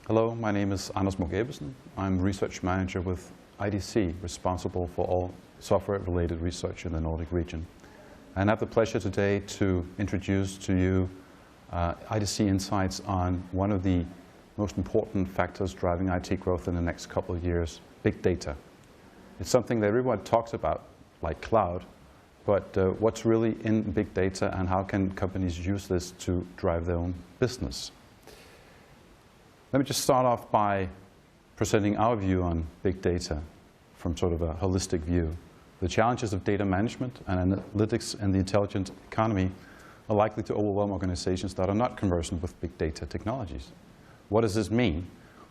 Hello, my name is Ebbesen. I'm research manager with IDC, responsible for all software-related research in the Nordic region. And I have the pleasure today to introduce to you IDC insights on one of the most important factors driving IT growth in the next couple of years, big data. It's something that everyone talks about, like cloud, but what's really in big data and how can companies use this to drive their own business? Let me just start off by presenting our view on big data from sort of a holistic view. The challenges of data management and analytics and the intelligent economy are likely to overwhelm organizations that are not conversant with big data technologies. What does this mean?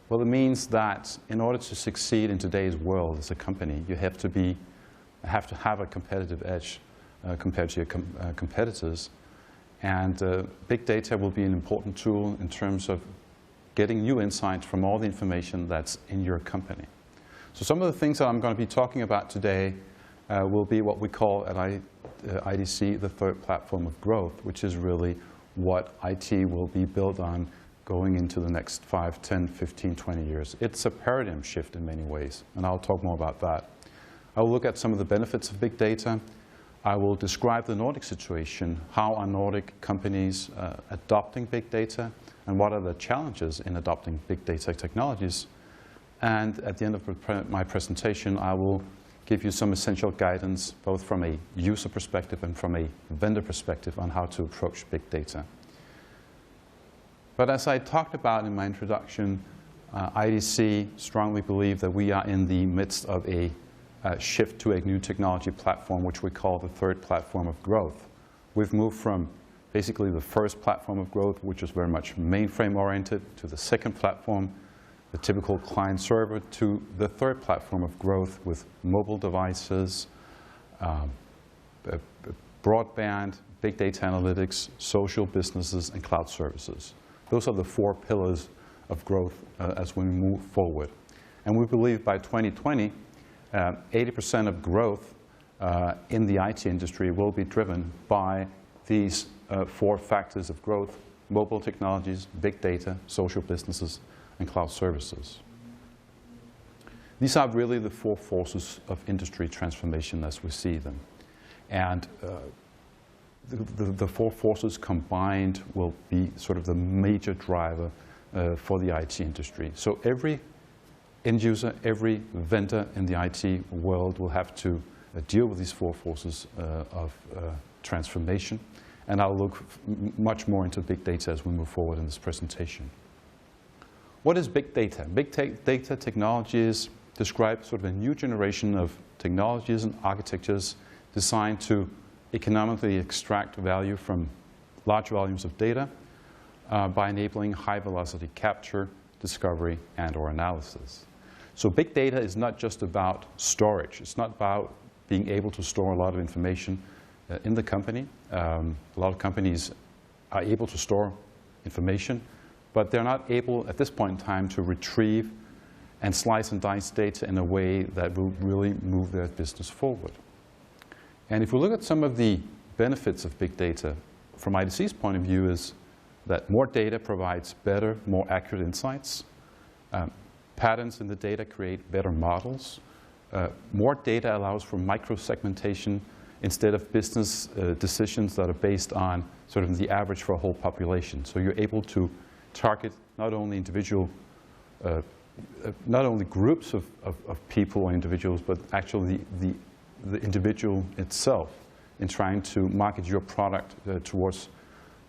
Well, it means that in order to succeed in today's world as a company, you have to have a competitive edge compared to your competitors. And big data will be an important tool in terms of getting new insights from all the information that's in your company. So some of the things that I'm going to be talking about today will be what we call at IDC the third platform of growth, which is really what IT will be built on going into the next 5, 10, 15, 20 years. It's a paradigm shift in many ways, and I'll talk more about that. I will look at some of the benefits of big data. I will describe the Nordic situation, how are Nordic companies adopting big data, and what are the challenges in adopting big data technologies. And at the end of my presentation, I will give you some essential guidance, both from a user perspective and from a vendor perspective on how to approach big data. But as I talked about in my introduction, IDC strongly believe that we are in the midst of a shift to a new technology platform, which we call the third platform of growth. We've moved from basically the first platform of growth, which is very much mainframe-oriented, to the second platform, the typical client-server, to the third platform of growth with mobile devices, broadband, big data analytics, social businesses, and cloud services. Those are the four pillars of growth as we move forward. And we believe by 2020, 80% of growth in the IT industry will be driven by these four factors of growth: mobile technologies, big data, social businesses, and cloud services. These are really the four forces of industry transformation as we see them. And the four forces combined will be sort of the major driver for the IT industry. So every end user, every vendor in the IT world will have to deal with these four forces of transformation. And I'll look much more into big data as we move forward in this presentation. What is big data? Big data technologies describe sort of a new generation of technologies and architectures designed to economically extract value from large volumes of data by enabling high-velocity capture, discovery, and/or analysis. So big data is not just about storage. It's not about being able to store a lot of information in the company. A lot of companies are able to store information, but they're not able at this point in time to retrieve and slice and dice data in a way that will really move their business forward. And if we look at some of the benefits of big data, from IDC's point of view, is that more data provides better, more accurate insights. Patterns in the data create better models. More data allows for micro-segmentation instead of business decisions that are based on sort of the average for a whole population. So you're able to target not only not only groups of people or individuals, but actually the individual itself in trying to market your product towards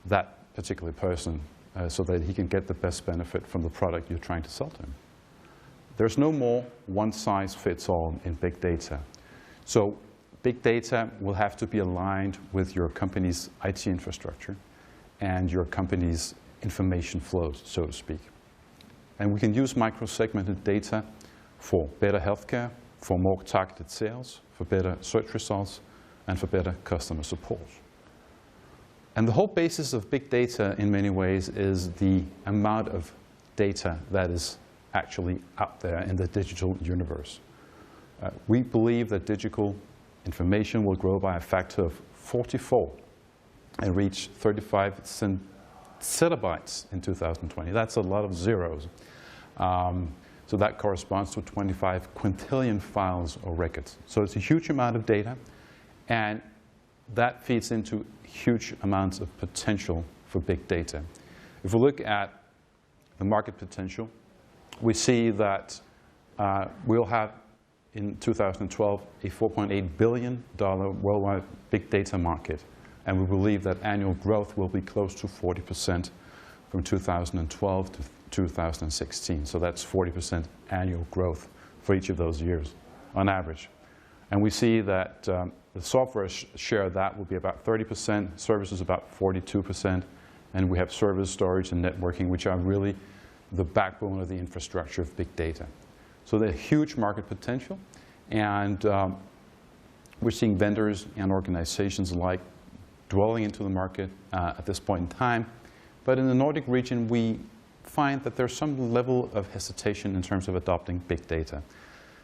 that particular person so that he can get the best benefit from the product you're trying to sell to him. There's no more one-size-fits-all in big data. So big data will have to be aligned with your company's IT infrastructure and your company's information flows, so to speak. And we can use micro-segmented data for better healthcare, for more targeted sales, for better search results, and for better customer support. And the whole basis of big data, in many ways, is the amount of data that is actually out there in the digital universe. We believe that digital information will grow by a factor of 40-fold and reach 35 zettabytes in 2020. That's a lot of zeros. So that corresponds to 25 quintillion files or records. So it's a huge amount of data, and that feeds into huge amounts of potential for big data. If we look at the market potential, we see that we'll have in 2012 a $4.8 billion worldwide big data market, and we believe that annual growth will be close to 40% from 2012 to 2016. So that's 40% annual growth for each of those years on average. And we see that the software share of that will be about 30%, services about 42%, and we have service, storage, and networking, which are really the backbone of the infrastructure of big data. So there's huge market potential, and we're seeing vendors and organizations alike dwelling into the market at this point in time. But in the Nordic region, we find that there's some level of hesitation in terms of adopting big data.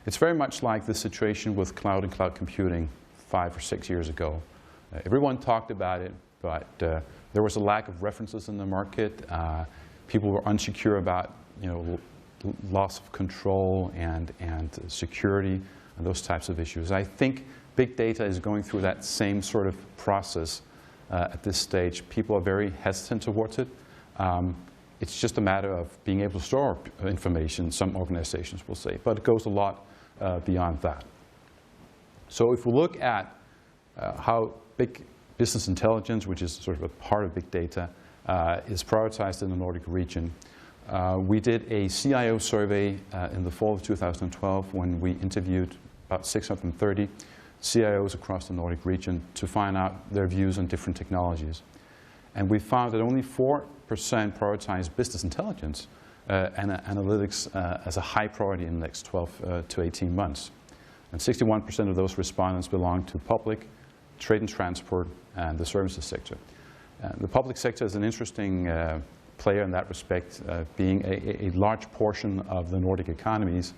It's very much like the situation with cloud and cloud computing 5 or 6 years ago. Everyone talked about it, but there was a lack of references in the market. People were unsecure about, loss of control and security and those types of issues. I think big data is going through that same sort of process at this stage. People are very hesitant towards it. It's just a matter of being able to store information, some organizations will say, but it goes a lot beyond that. So if we look at how big business intelligence, which is sort of a part of big data, is prioritized in the Nordic region, we did a CIO survey in the fall of 2012 when we interviewed about 630 CIOs across the Nordic region to find out their views on different technologies. And we found that only 4% prioritized business intelligence and analytics as a high priority in the next 12 to 18 months. And 61% of those respondents belong to public, trade and transport, and the services sector. The public sector is an interesting player in that respect, being a large portion of the Nordic economies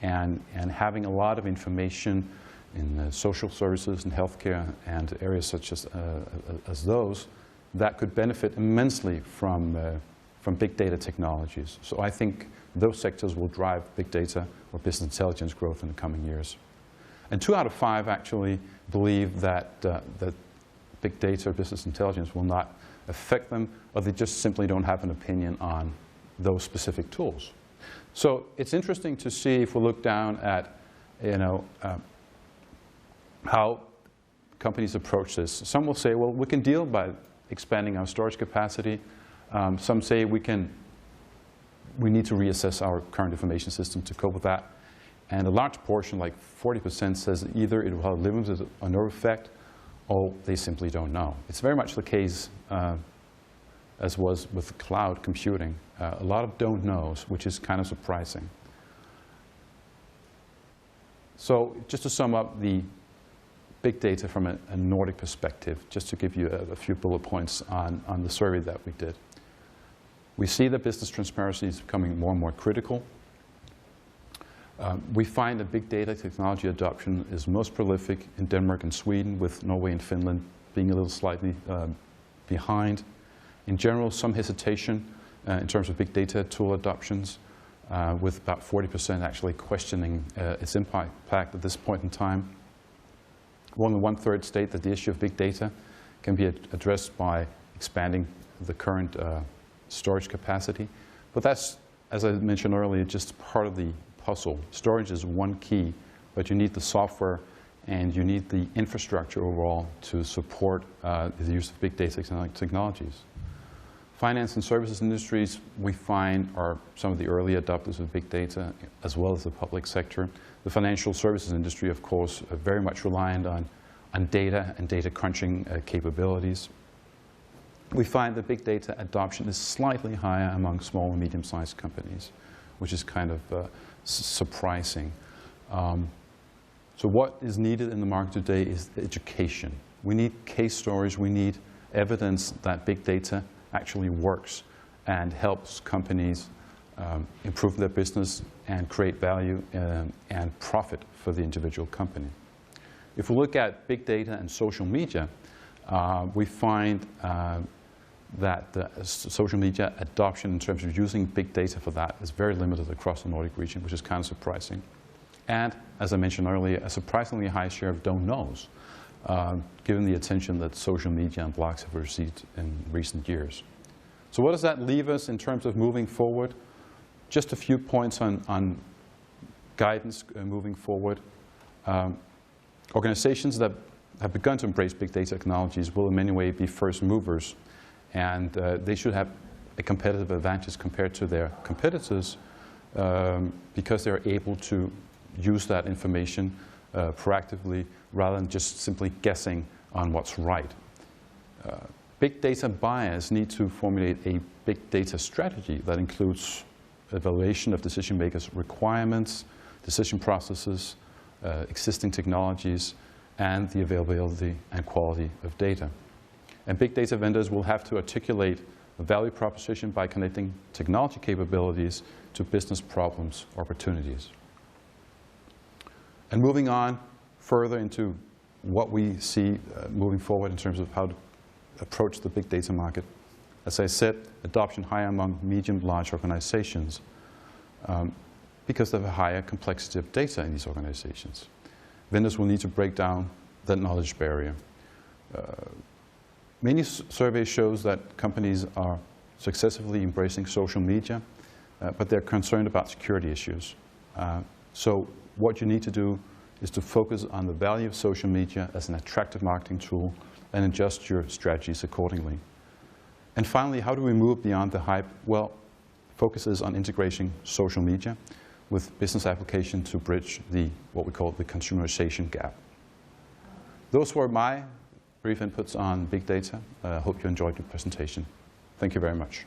and having a lot of information in social services and healthcare and areas such as those that could benefit immensely from big data technologies. So I think those sectors will drive big data or business intelligence growth in the coming years. And 2 out of 5 actually believe that big data or business intelligence will not affect them, or they just simply don't have an opinion on those specific tools. So it's interesting to see if we look down at how companies approach this. Some will say, well, we can deal by expanding our storage capacity. Some say we need to reassess our current information system to cope with that. And a large portion, like 40%, says either it will have limited or no effect, or they simply don't know. It's very much the case as was with cloud computing. A lot of don't knows, which is kind of surprising. So just to sum up the big data from a Nordic perspective, just to give you a few bullet points on the survey that we did. We see that business transparency is becoming more and more critical. We find that big data technology adoption is most prolific in Denmark and Sweden, with Norway and Finland being a little slightly behind. In general, some hesitation in terms of big data tool adoptions, with about 40% actually questioning its impact at this point in time. More than 1/3 state that the issue of big data can be addressed by expanding the current storage capacity. But that's, as I mentioned earlier, just part of the puzzle. Storage is one key, but you need the software and you need the infrastructure overall to support the use of big data technologies. Finance and services industries, we find, are some of the early adopters of big data, as well as the public sector. The financial services industry, of course, are very much reliant on data and data crunching capabilities. We find that big data adoption is slightly higher among small and medium-sized companies, which is kind of surprising. So what is needed in the market today is education. We need case stories. We need evidence that big data actually works and helps companies improve their business and create value and profit for the individual company. If we look at big data and social media, we find that social media adoption in terms of using big data for that is very limited across the Nordic region, which is kind of surprising. And, as I mentioned earlier, a surprisingly high share of don't knows, given the attention that social media and blogs have received in recent years. So what does that leave us in terms of moving forward? Just a few points on guidance moving forward. Organizations that have begun to embrace big data technologies will in many ways be first movers, and they should have a competitive advantage compared to their competitors because they're able to use that information proactively rather than just simply guessing on what's right. Big data buyers need to formulate a big data strategy that includes evaluation of decision makers' requirements, decision processes, existing technologies, and the availability and quality of data. And big data vendors will have to articulate a value proposition by connecting technology capabilities to business problems, opportunities. And moving on further into what we see moving forward in terms of how to approach the big data market. As I said, adoption higher among medium, large organizations because of a higher complexity of data in these organizations. Vendors will need to break down that knowledge barrier. Many surveys shows that companies are successfully embracing social media, but they're concerned about security issues. So what you need to do is to focus on the value of social media as an attractive marketing tool and adjust your strategies accordingly. And finally, how do we move beyond the hype? Well, focus is on integrating social media with business application to bridge what we call the consumerization gap. Those were my brief inputs on big data. I hope you enjoyed the presentation. Thank you very much.